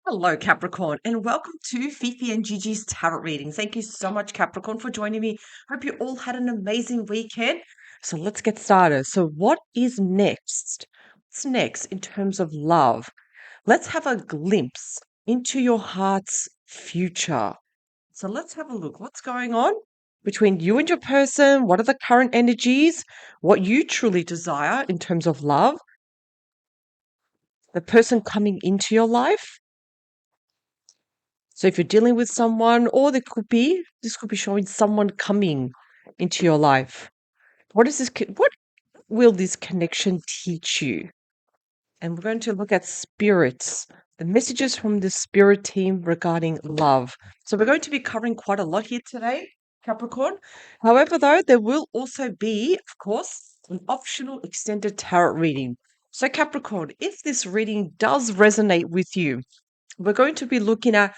Hello, Capricorn, and welcome to Fifi and Gigi's Tarot reading. Thank you so much, Capricorn, for joining me. Hope you all had an amazing weekend. So let's get started. So, what is next? What's next in terms of love? Let's have a glimpse into your heart's future. So, let's have a look. What's going on between you and your person? What are the current energies? What you truly desire in terms of love? The person coming into your life? So if you're dealing with someone, or this could be showing someone coming into your life. What will this connection teach you? And we're going to look at spirits, the messages from the spirit team regarding love. So we're going to be covering quite a lot here today, Capricorn. However, though, there will also be, of course, an optional extended tarot reading. So Capricorn, if this reading does resonate with you, we're going to be looking at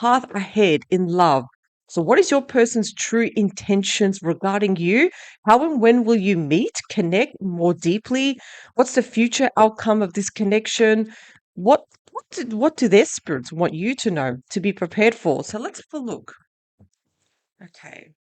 path ahead in love. So, what is your person's true intentions regarding you? How and when will you meet, connect more deeply? What's the future outcome of this connection? What do their spirits want you to know to be prepared for? So, let's have a look. Okay.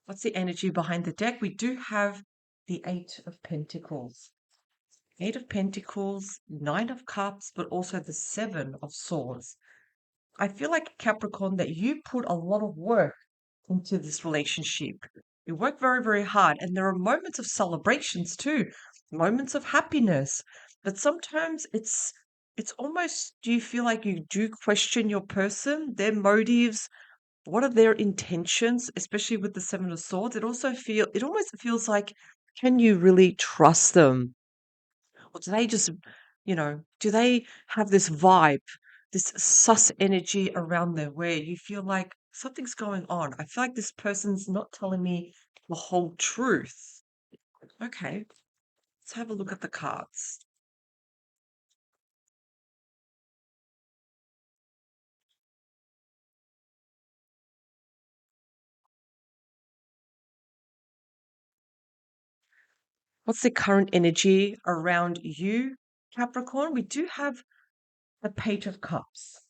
What's the energy behind the deck? We do have the Eight of Pentacles. Eight of Pentacles, Nine of Cups, but also the Seven of Swords. I feel like Capricorn that you put a lot of work into this relationship. You work very, very hard, and there are moments of celebrations too, moments of happiness. But sometimes it's almost, do you feel like you do question your person, their motives, what are their intentions, especially with the Seven of Swords? It almost feels like, can you really trust them? Or do they just, do they have this vibe, this sus energy around them where you feel like something's going on? I feel like this person's not telling me the whole truth. Okay, let's have a look at the cards. What's the current energy around you, Capricorn? We do have the Page of Cups.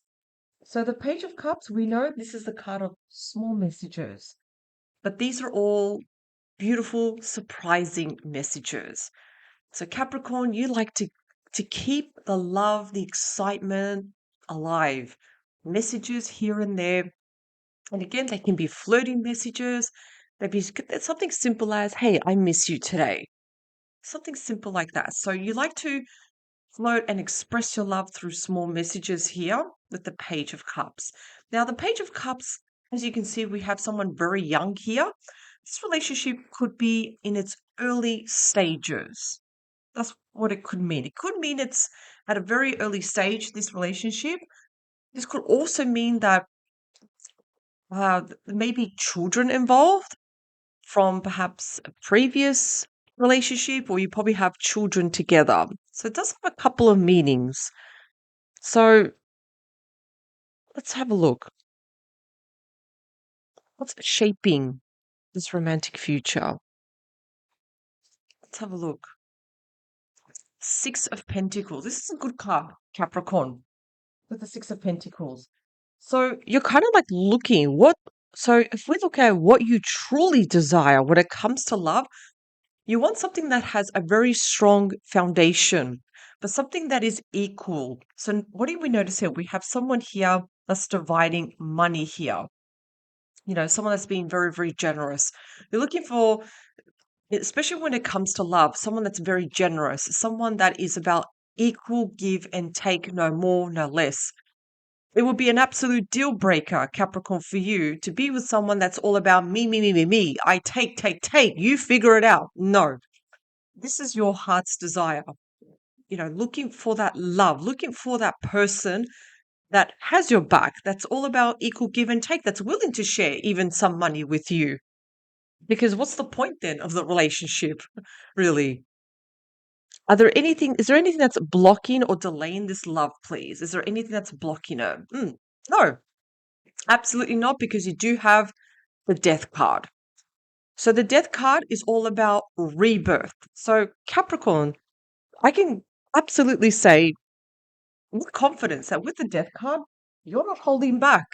So the Page of Cups, we know this is the card of small messages, but these are all beautiful, surprising messages. So Capricorn, you like to keep the love, the excitement alive. Messages here and there. And again, they can be flirting messages. Maybe it's something simple as, hey, I miss you today. Something simple like that. So you like to float and express your love through small messages here with the Page of Cups. Now, the Page of Cups, as you can see, we have someone very young here. This relationship could be in its early stages. That's what it could mean. It could mean it's at a very early stage, this relationship. This could also mean that there may be children involved from perhaps a previous relationship, or you probably have children together. So it does have a couple of meanings. So let's have a look. What's shaping this romantic future? Let's have a look. Six of Pentacles. This is a good card, Capricorn, with the Six of Pentacles. So you're kind of like looking so if we look at what you truly desire when it comes to love, you want something that has a very strong foundation, but something that is equal. So what do we notice here? We have someone here that's dividing money here. Someone that's being very, very generous. You're looking for, especially when it comes to love, someone that's very generous, someone that is about equal give and take, no more, no less. It would be an absolute deal breaker, Capricorn, for you to be with someone that's all about me, me, me, me, me. I take, take, take. You figure it out. No, this is your heart's desire. Looking for that love, looking for that person that has your back, that's all about equal give and take, that's willing to share even some money with you. Because what's the point then of the relationship, really? Is there anything that's blocking or delaying this love, please? Is there anything that's blocking it? No, absolutely not, because you do have the death card. So the death card is all about rebirth. So Capricorn, I can absolutely say with confidence that with the death card, you're not holding back.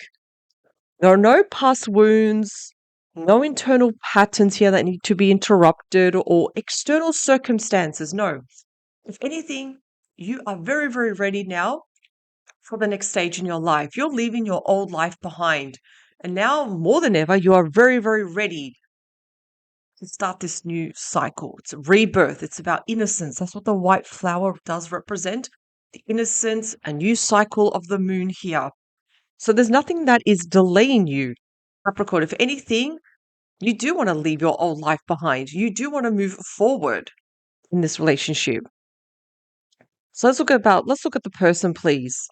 There are no past wounds, no internal patterns here that need to be interrupted or external circumstances. No. If anything, you are very, very ready now for the next stage in your life. You're leaving your old life behind. And now, more than ever, you are very, very ready to start this new cycle. It's a rebirth. It's about innocence. That's what the white flower does represent. The innocence, a new cycle of the moon here. So there's nothing that is delaying you, Capricorn. If anything, you do want to leave your old life behind. You do want to move forward in this relationship. So let's look at the person, please.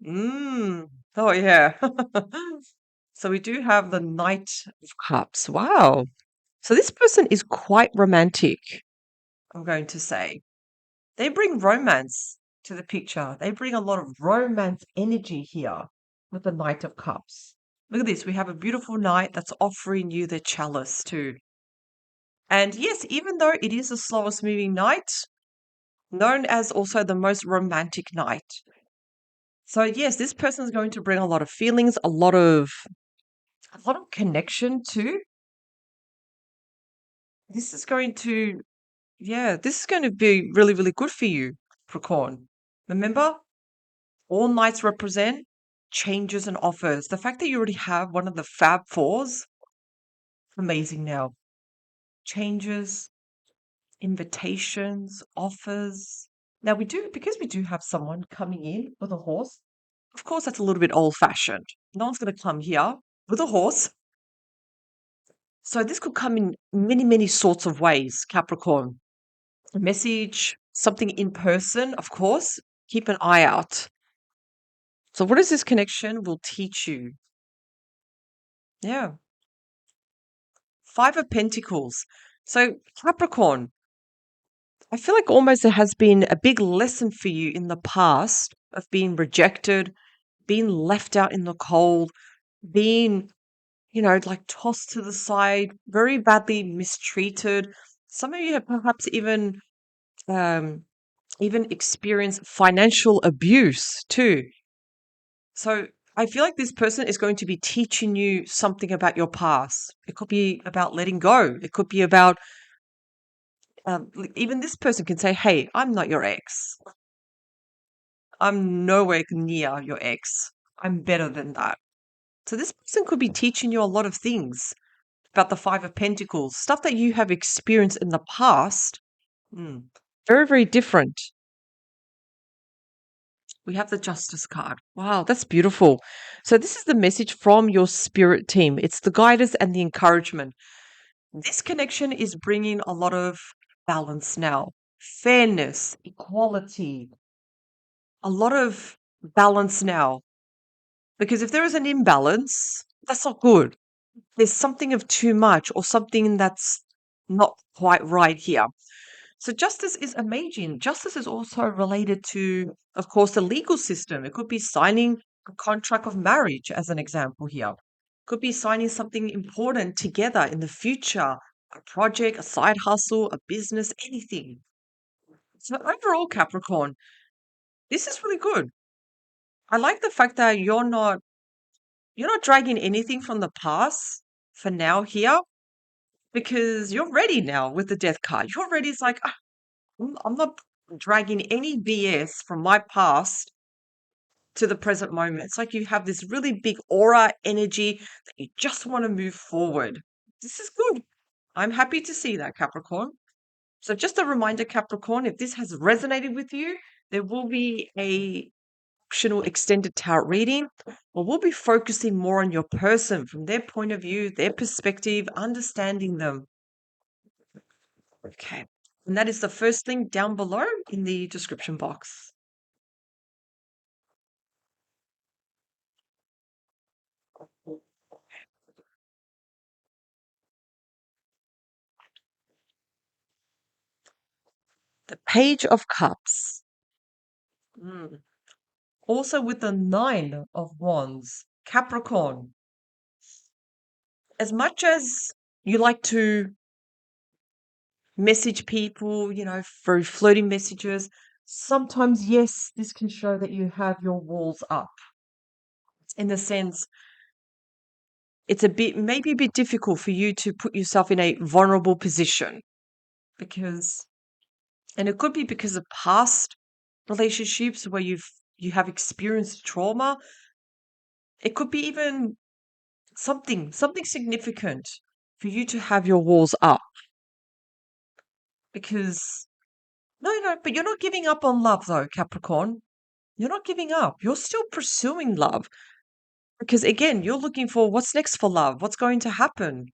Oh yeah. So we do have the Knight of Cups. Wow. So this person is quite romantic, I'm going to say. They bring romance to the picture. They bring a lot of romance energy here with the Knight of Cups. Look at this. We have a beautiful knight that's offering you the chalice too. And yes, even though it is the slowest moving knight, known as also the most romantic knight. So yes, this person is going to bring a lot of feelings, a lot of connection too. This is going to this is going to be really, really good for you, Capricorn. Remember, all knights represent changes and offers. The fact that you already have one of the Fab Fours, amazing now. Changes, invitations, offers. Now because we do have someone coming in with a horse, of course that's a little bit old fashioned. No one's going to come here with a horse. So this could come in many, many sorts of ways, Capricorn. A message, something in person, of course. Keep an eye out. So what is this connection will teach you? Yeah. Five of Pentacles. So Capricorn, I feel like almost there has been a big lesson for you in the past of being rejected, being left out in the cold, being, like tossed to the side, very badly mistreated. Some of you have perhaps um, even experienced financial abuse too. So I feel like this person is going to be teaching you something about your past. It could be about letting go. It could be about even this person can say, "Hey, I'm not your ex. I'm nowhere near your ex. I'm better than that." So this person could be teaching you a lot of things about the Five of Pentacles, stuff that you have experienced in the past. Mm, very, very different. We have the Justice card. Wow, that's beautiful. So this is the message from your spirit team. It's the guidance and the encouragement. This connection is bringing a lot of balance now, fairness, equality, a lot of balance now. Because if there is an imbalance, that's not good. There's something of too much or something that's not quite right here. So justice is amazing. Justice is also related to, of course, the legal system. It could be signing a contract of marriage, as an example here. Could be signing something important together in the future, a project, a side hustle, a business, anything. So overall, Capricorn, this is really good. I like the fact that you're not dragging anything from the past for now here because you're ready now with the death card. You're ready. It's like, I'm not dragging any BS from my past to the present moment. It's like you have this really big aura energy that you just want to move forward. This is good. I'm happy to see that, Capricorn. So just a reminder, Capricorn, if this has resonated with you, there will be a optional extended tarot reading, or we'll be focusing more on your person from their point of view, their perspective, understanding them. Okay. And that is the first link down below in the description box. The Page of Cups. Mm. Also with the Nine of Wands. Capricorn. As much as you like to message people, through flirting messages, sometimes, yes, this can show that you have your walls up. In the sense, it's maybe a bit difficult for you to put yourself in a vulnerable position because, and it could be because of past relationships where you have experienced trauma. It could be even something significant for you to have your walls up because no, but you're not giving up on love though, Capricorn. You're not giving up. You're still pursuing love because again, you're looking for what's next for love, what's going to happen.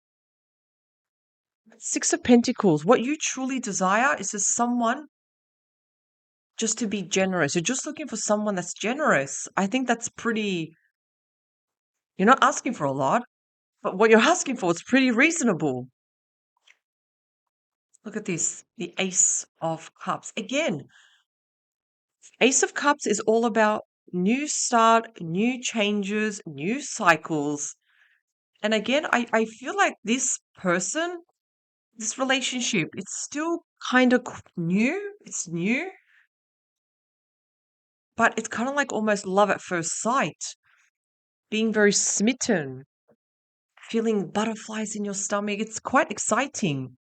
Six of Pentacles. What you truly desire is just someone just to be generous. You're just looking for someone that's generous. I think that's pretty, you're not asking for a lot, but what you're asking for is pretty reasonable. Look at this, the Ace of Cups. Again, Ace of Cups is all about new start, new changes, new cycles. And again, I feel like this person, this relationship, it's still kind of new. It's new, but it's kind of like almost love at first sight, being very smitten, feeling butterflies in your stomach. It's quite exciting.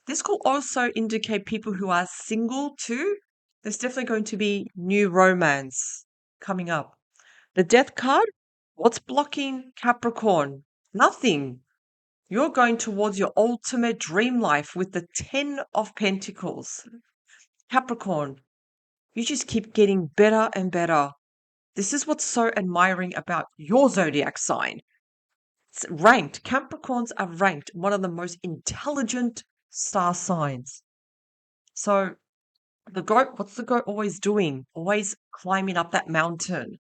This could also indicate people who are single too. There's definitely going to be new romance coming up. The Death card, what's blocking Capricorn? Nothing. You're going towards your ultimate dream life with the 10 of Pentacles. Capricorn, you just keep getting better and better. This is what's so admiring about your zodiac sign. It's ranked. Capricorns are ranked one of the most intelligent star signs. So the goat, what's the goat always doing? Always climbing up that mountain.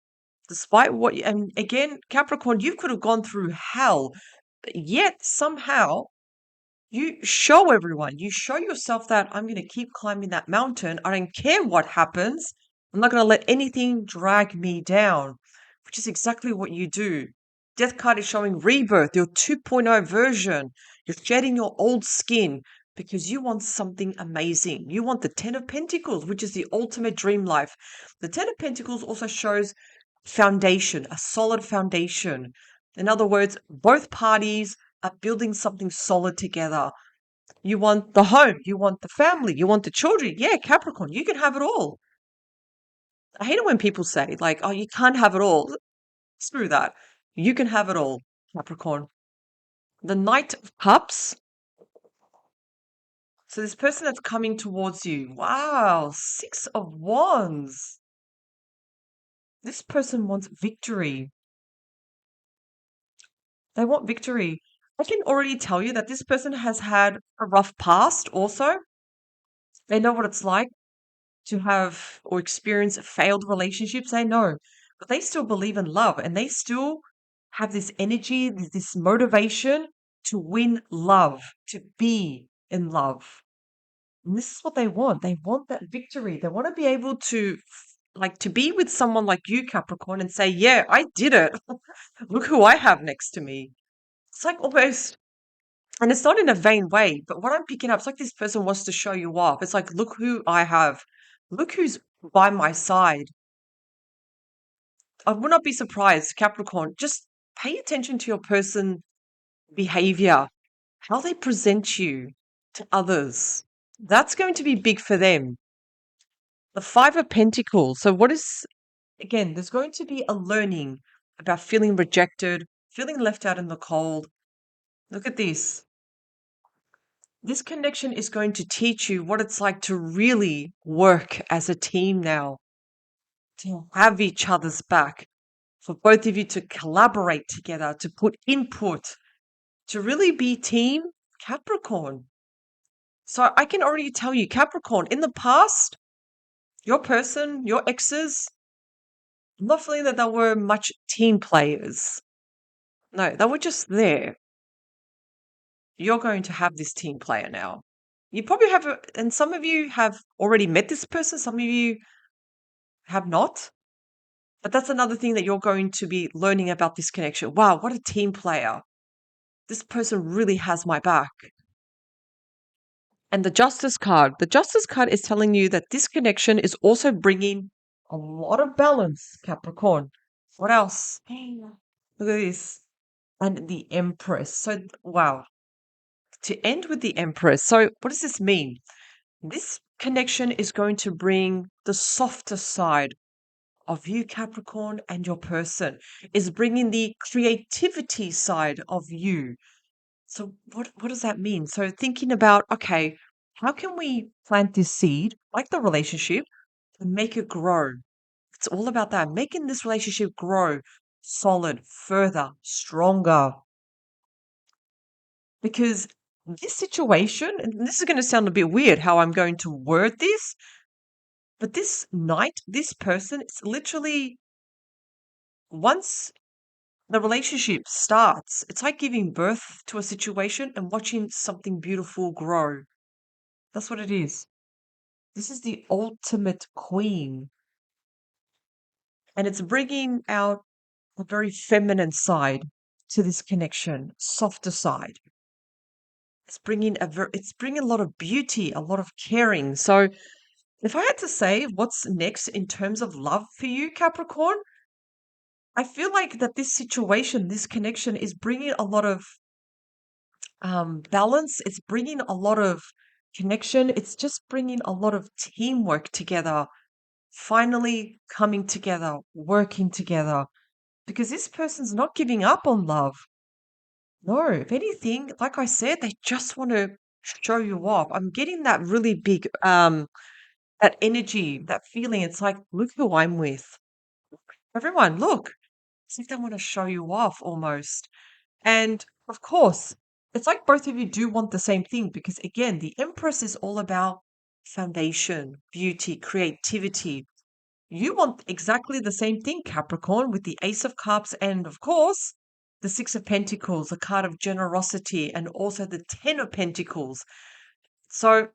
Despite and again, Capricorn, you could have gone through hell, but yet somehow you show everyone, you show yourself that I'm going to keep climbing that mountain. I don't care what happens. I'm not going to let anything drag me down, which is exactly what you do. Death card is showing rebirth, your 2.0 version. You're shedding your old skin because you want something amazing. You want the 10 of Pentacles, which is the ultimate dream life. The 10 of Pentacles also shows foundation, a solid foundation. In other words, both parties are building something solid together. You want the home, you want the family, you want the children. Yeah, Capricorn, you can have it all. I hate it when people say, like, oh, you can't have it all. Screw that. You can have it all, Capricorn. The Knight of Cups. So this person that's coming towards you. Wow, Six of Wands. This person wants victory. They want victory. I can already tell you that this person has had a rough past also. They know what it's like to have or experience failed relationships. They know, but they still believe in love and they still have this energy, this motivation to win love, to be in love. And this is what they want. They want that victory. They want to be able to, like, to be with someone like you, Capricorn, and say, yeah, I did it. Look who I have next to me. It's like almost, and it's not in a vain way, but what I'm picking up, it's like this person wants to show you off. It's like, look who I have. Look who's by my side. I would not be surprised, Capricorn. Just pay attention to your person behavior, how they present you to others. That's going to be big for them. The Five of Pentacles. So what is, again, there's going to be a learning about feeling rejected, feeling left out in the cold. Look at this. This connection is going to teach you what it's like to really work as a team now, to have each other's back, for both of you to collaborate together, to put input, to really be team Capricorn. So I can already tell you, Capricorn, in the past, your person, your exes, I'm not feeling that they were much team players. No, they were just there. You're going to have this team player now. You probably have, and some of you have already met this person, some of you have not. But that's another thing that you're going to be learning about this connection. Wow, what a team player. This person really has my back. And the Justice card is telling you that this connection is also bringing a lot of balance, Capricorn. What else? Hey, look at this. And the Empress. So, wow. To end with the Empress. So, what does this mean? This connection is going to bring the softer side of you, Capricorn, and your person, is bringing the creativity side of you. So what does that mean? So thinking about, okay, how can we plant this seed, like the relationship, and make it grow? It's all about that, making this relationship grow solid, further, stronger. Because this situation, and this is going to sound a bit weird how I'm going to word this, but this knight, this person, it's literally once the relationship starts, it's like giving birth to a situation and watching something beautiful grow. That's what it is. This is the ultimate queen. And it's bringing out a very feminine side to this connection, softer side. It's bringing a lot of beauty, a lot of caring. So if I had to say what's next in terms of love for you, Capricorn, I feel like that this situation, this connection is bringing a lot of balance. It's bringing a lot of connection. It's just bringing a lot of teamwork together, finally coming together, working together, because this person's not giving up on love. No, if anything, like I said, they just want to show you off. I'm getting that really big, that energy, that feeling. It's like, look who I'm with. Everyone, look. It's like they want to show you off almost. And of course, it's like both of you do want the same thing because, again, the Empress is all about foundation, beauty, creativity. You want exactly the same thing, Capricorn, with the Ace of Cups and, of course, the Six of Pentacles, the card of generosity, and also the Ten of Pentacles. So,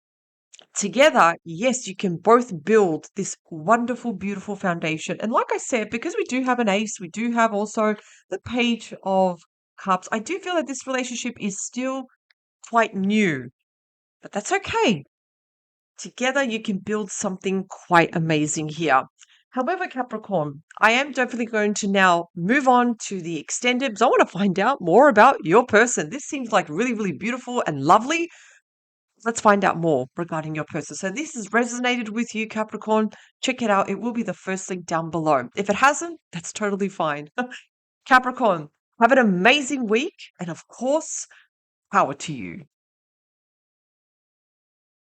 together, yes, you can both build this wonderful, beautiful foundation. And like I said, because we do have an ace, we do have also the Page of Cups, I do feel that this relationship is still quite new, but that's okay. Together, you can build something quite amazing here. However, Capricorn, I am definitely going to now move on to the extended because I want to find out more about your person. This seems like really, really beautiful and lovely. Let's find out more regarding your person. So this has resonated with you, Capricorn. Check it out. It will be the first link down below. If it hasn't, that's totally fine. Capricorn, have an amazing week. And of course, power to you.